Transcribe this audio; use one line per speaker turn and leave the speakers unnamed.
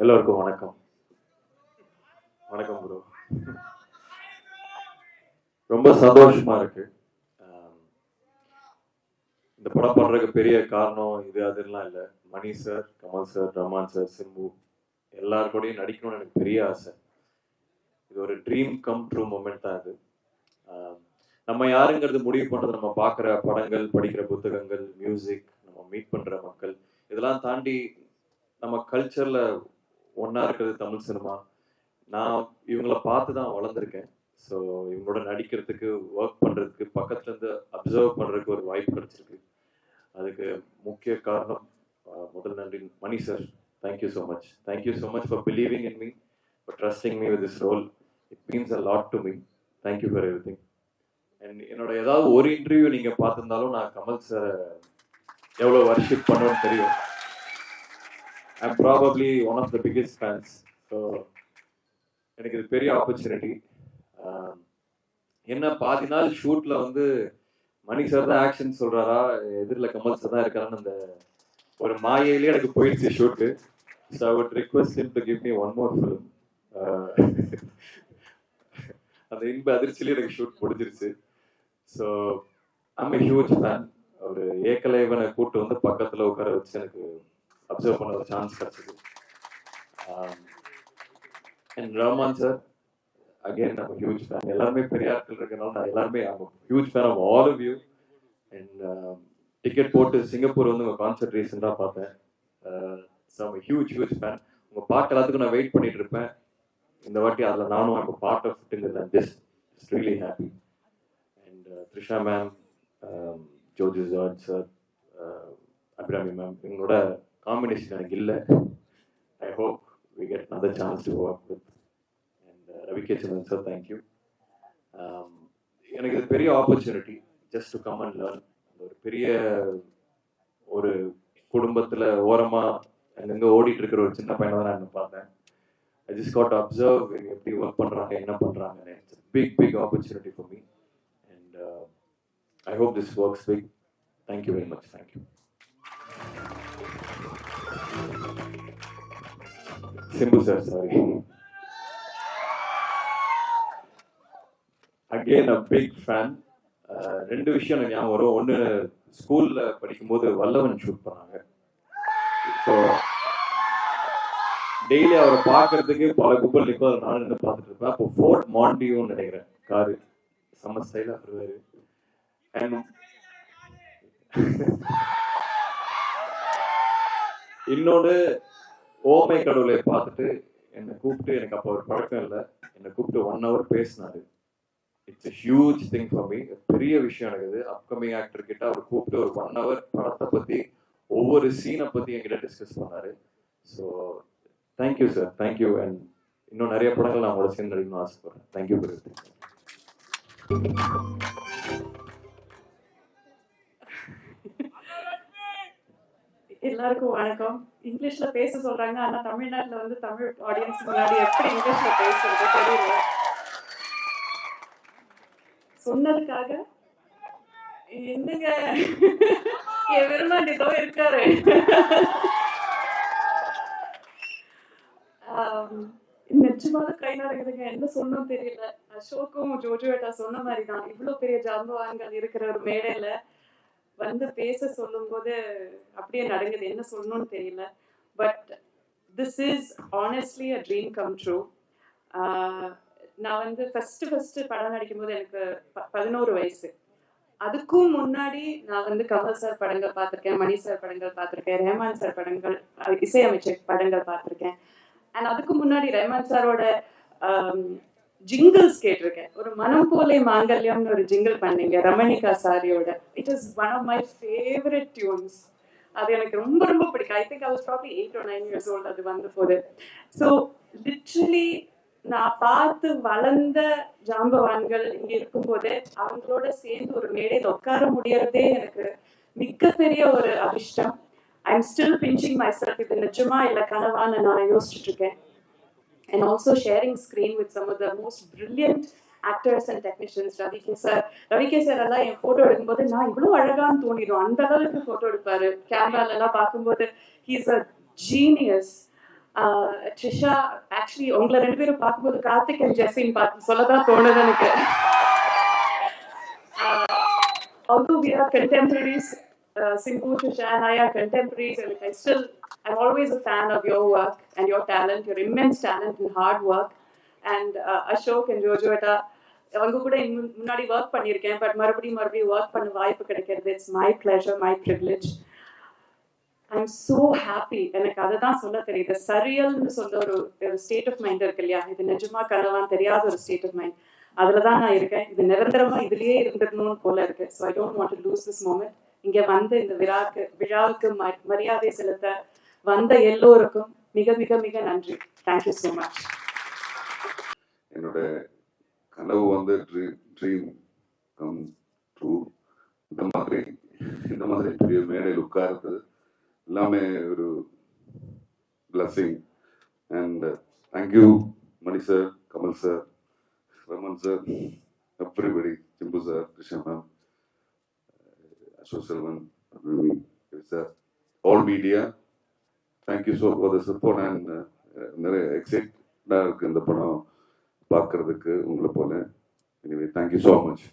எல்லோருக்கும் வணக்கம். வணக்கம் ப்ரோ. ரொம்ப சந்தோஷமா இருக்கு. இந்த படம் பண்றதுக்கு பெரிய காரணம் இது அதெல்லாம் இல்லை. Mani sir, Kamal sir, Raman sir, Simbu எல்லாருக்கூடையும் நடிக்கணும்னு எனக்கு பெரிய ஆசை. இது ஒரு ட்ரீம் கம் ட்ரூ மூமெண்ட் தான் இது. நம்ம யாருங்கிறது முடிவு பண்றது நம்ம பார்க்குற படங்கள், படிக்கிற புத்தகங்கள், மியூசிக், நம்ம மீட் பண்ற மக்கள், இதெல்லாம் தாண்டி நம்ம கல்ச்சர்ல ஒன்னா இருக்கிறது தமிழ் சினிமா. நான் இவங்கள பார்த்து தான் வளர்ந்துருக்கேன். ஸோ இவங்களோட நடிக்கிறதுக்கு, ஒர்க் பண்ணுறதுக்கு, பக்கத்துலேருந்து அப்சர்வ் பண்ணுறதுக்கு ஒரு வாய்ப்பு கிடைச்சிருக்கு. அதுக்கு முக்கிய காரணம் முதல் நன்றி Mani sir. Thank you so much. Thank you so much for believing in me, for trusting me with this role. It means a lot to me. Thank you for everything. And என்னோட ஏதாவது ஒரு இன்டர்வியூ நீங்கள் பார்த்துருந்தாலும் நான் கமல் சாரை எவ்வளோ வர்ஷிப் பண்ணுவேன்னு தெரியும். I'm probably one of the biggest fans. So எனக்கு இது பெரிய ஆப்பர்ச்சுனிட்டி. என்ன பாதி நாள் ஷூட்ல வந்து மணி சார் தான் ஆக்ஷன் சொல்றாரா, எதிரில் கமல் சார் தான் இருக்காரான்னு அந்த ஒரு மாயையிலே எனக்கு போயிடுச்சு shoot. So I would request him to give me one more film. அந்த இன்ப அதிர்ச்சியிலே எனக்கு ஷூட் முடிஞ்சிருச்சு. So I'm a huge fan. ஒரு ஏக்கலைவனை கூட்டு வந்து பக்கத்தில் உட்கார வச்சு எனக்கு அப்சர்வ் பண்ண ஒரு சான்ஸ் கிடைச்சது. அண்ட் ரஹ்மான் சார், அகெயின் நம்ம ஹியூஜ் ஃபேன். எல்லாருமே பெரிய ஆட்கள் இருக்கனால நான் எல்லாருமே huge fan of all of you. And ticket போட்டு சிங்கப்பூர் வந்து உங்கள் கான்சர்ட் ரீசெண்டாக பார்த்தேன். ஸோ ஹியூஜ் ஃபேன். உங்கள் பாட்டு எல்லாத்துக்கும் நான் வெயிட் பண்ணிட்டு இருப்பேன். இந்த வாட்டி அதில் நானும் இப்போ பார்ட் ஆஃப் இட்டுங்கிறது just really happy. And Trisha ma'am, Joju George sir, Abhirami ma'am, இவங்களோட காம்பினேஷன் எனக்கு இல்லை. I hope we get another chance to work with. And Ravi K. Chandran sir, thank you. எனக்கு இது பெரிய opportunity just to come and learn. ஒரு பெரிய ஒரு குடும்பத்தில் ஓரமாக அங்கங்கே ஓடிட்டு இருக்கிற ஒரு சின்ன பையனை தான் நான் என்ன பார்த்தேன். ஐ ஜஸ்ட் காட் அப்சர்வ் எப்படி ஒர்க் பண்ணுறாங்க, என்ன பண்ணுறாங்கன்னு. It's big opportunity for me. And I hope this works big. Thank you very much. Thank you. Simbu sir, sorry. Again a big fan. ரெண்டு விஷயம் எனக்கு ஞாபகம் வரும். ஒன்று, ஸ்கூல்ல படிக்கும்போது வல்லவன் ஷூட் பண்ணாங்க. ஸோ டெய்லி அவரை பார்க்கறதுக்கு பல கும்பல் நிற்கும். நான் என்ன பார்த்துட்டு இருப்பேன். அப்போ ஃபோர்ட் மாண்டியோன்னு நினைக்கிறேன் காரு, செம்ம ஸ்டைலாக வருவாரு. அண்ட் இன்னொன்று, ஓமை கடவுளை பார்த்துட்டு என்னை கூப்பிட்டு, எனக்கு அப்போ ஒரு பழக்கம் இல்லை, என்னை கூப்பிட்டு 1 hour பேசினாரு. It's a huge thing for me. பெரிய விஷயம் எனக்கு இது. அப்கமிங் ஆக்டர் கிட்ட அவர் கூப்பிட்டு ஒரு 1 hour படத்தை பற்றி, ஒவ்வொரு சீனை பற்றி என்கிட்ட டிஸ்கஸ் பண்ணாரு. So thank you sir, thank you. And இன்னும் நிறைய படங்கள் நான் உங்களோட சேர்ந்து நடிக்கணும்னு ஆசைப்படுறேன். Thank you for everything.
எல்லாருக்கும் வணக்கம். இங்கிலீஷ்ல பேச சொல்றாங்க, ஆனா தமிழ்நாட்டுல வந்து தமிழ் ஆடியன்ஸ் முன்னாடி எப்படி இங்கிலீஷ்ல பேசுறது தெரியல. சொன்னதுக்காக என்னங்க என் விரும்பாண்டிதோ இருக்காரு. நிச்சயமாக கை நடக்குதுங்க. என்ன சொன்னோம் தெரியல. அசோக்கும் ஜோஜோட்டா சொன்ன மாதிரி தான், இவ்வளவு பெரிய ஜாம்பவான்கள் இருக்கிற ஒரு மேடையில வந்து பேச சொல்லும் போது அப்படியே நடக்குது. என்ன சொல்லணும்னு தெரியல. But this is honestly a dream come true. நான் வந்து ஃபர்ஸ்ட் படம் நடிக்கும் போது எனக்கு 11 வயசு. அதுக்கும் முன்னாடி நான் வந்து கமல் சார் படங்கள் பார்த்துருக்கேன், மணி சார் படங்கள் பார்த்துருக்கேன், ரஹ்மான் சார் படங்கள், இசையமைச்சர் படங்கள் பார்த்துருக்கேன். அண்ட் அதுக்கு முன்னாடி ரஹ்மான் சாரோட ஜிங்கிள்ஸ் கேட்டிருக்கேன். ஒரு மனம் போலே மாங்கல்யம்னு ஒரு ஜிங்கிள் பண்ணீங்க ரமணிகா சாரியோட. It is one of my favourite tunes. அது எனக்கு ரொம்ப பிடிக்கும். I think I was probably 8 or 9 years old அது வந்த போது. ஸோ லிட்ரலி நான் பார்த்து வளர்ந்த ஜாம்பவான்கள் இங்கே இருக்கும்போது அவங்களோட சேர்ந்து ஒரு மேடையில் உட்கார முடியறதே எனக்கு மிகப்பெரிய ஒரு அதிர்ஷ்டம். I am still pinching my self. இது நிஜமா இல்லை கனவான்னு நான் யோசிச்சுட்டு இருக்கேன். And also sharing screen with some of the most brilliant actors and technicians. Ravi K. sir எல்லாம் என் ஃபோட்டோ எடுக்கும்போது நான் இவ்வளோ அழகான்னு தோணிடும். அந்த அளவுக்கு ஃபோட்டோ எடுப்பாரு. கேமரால எல்லாம் பார்க்கும்போது he is a genius. Trisha, actually உங்களை 2 பேரும் பார்க்கும்போது கார்த்திக் அண்ட் ஜெஸ்ஸின் பார்த்து சொல்லதான் தோணுது எனக்கு. Although we are contemporaries, Simbu, Trisha and I are contemporaries, and I'm always a fan of your work and your talent, your immense talent and hard work. And Ashok and Jojoeta, அவங்க கூட முன்னாடி work பண்ணியிருக்கேன், but மறுபடியும் work பண்ண வாய்ப்பு கிடைக்கிறது. It's my pleasure, my privilege. I'm so happy. எனக்கு அதை தான் சொல்ல தெரியுது. சரியல்னு சொல்ல ஒரு ஸ்டேட் ஆஃப் மைண்ட் இருக்கு இல்லையா, இது நிஜமா கனவான்னு தெரியாத ஒரு ஸ்டேட் ஆஃப் மைண்ட். அதில் தான் நான் இருக்கேன். இது நிரந்தரமா இதுலயே இருந்துடணும்னு போல இருக்கு. So I don't want to lose this moment. இங்க வந்து இந்த விழாவுக்கு மரியாதை செலுத்த வந்த எல்லோருக்கும் மிக மிக மிக நன்றி. Thank you so much.
என்னோட கனவு வந்து ட்ரீம் கம் ட்ரூ. இந்த மாதிரி பெரிய மேடையில் உட்கார்றது எல்லாமே ஒரு blessing. And thank you Mani sir, Kamal sir, Raman sir, everybody, Simbu sir, Trisha ma'am, Ashok Selvan sir, all media, thank you so for the support. And நிறைய எக்ஸைட்டாக இருக்குது இந்த படம் பார்க்கறதுக்கு உங்களை போல. Anyway thank you so much.